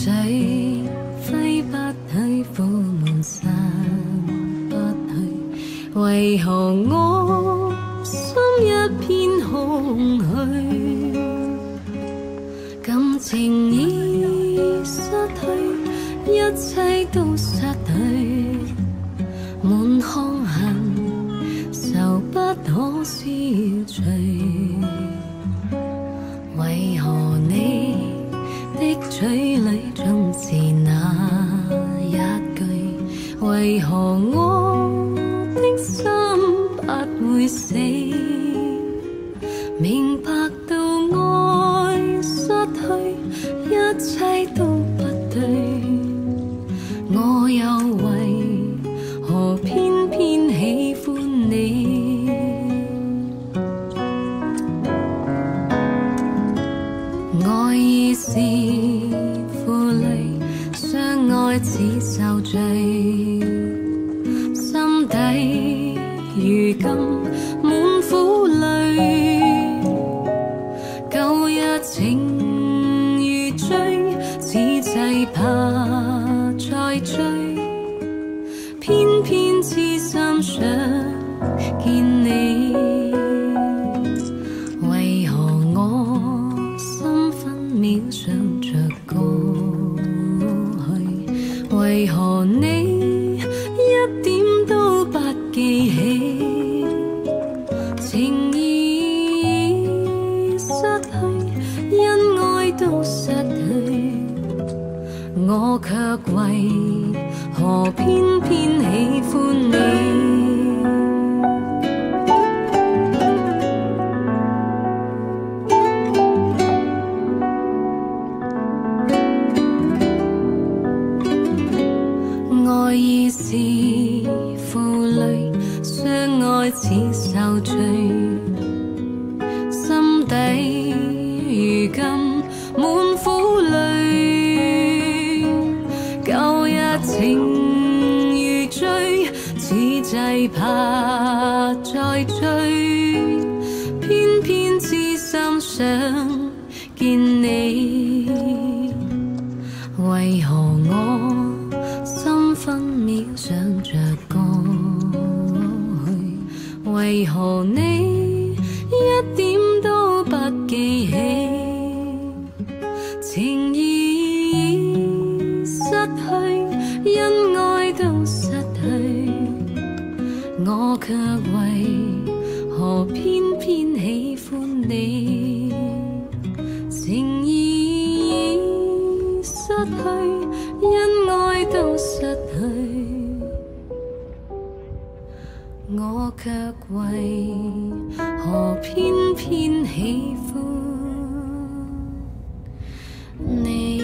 水揮不去，苦悶散不去，為何我心一片空虛？感情已失去，一切都失去，滿腔恨愁不可消除。為何你的嘴裏總是那一句？為何我的心不會死？明白到愛失去，一切都不對，我又為何偏偏喜歡你？愛已是負累，相愛似受罪，心底如今滿苦淚。舊日情如醉，此際怕再追，偏偏痴心想見你。為何我心分秒想着過去？為何你一點都不記起？情已失去，因愛都失去，我卻為何偏偏喜歡你？愛已是負累，相愛似受罪，心底如今滿苦淚。舊日情如醉，此際怕再追，偏偏痴心想見你。為何我心分秒想着過去？為何你一點都不記起？情已失去，因愛都失去，我卻為何偏偏喜歡你？情已失去，因愛都失去，我卻為何偏偏喜歡你？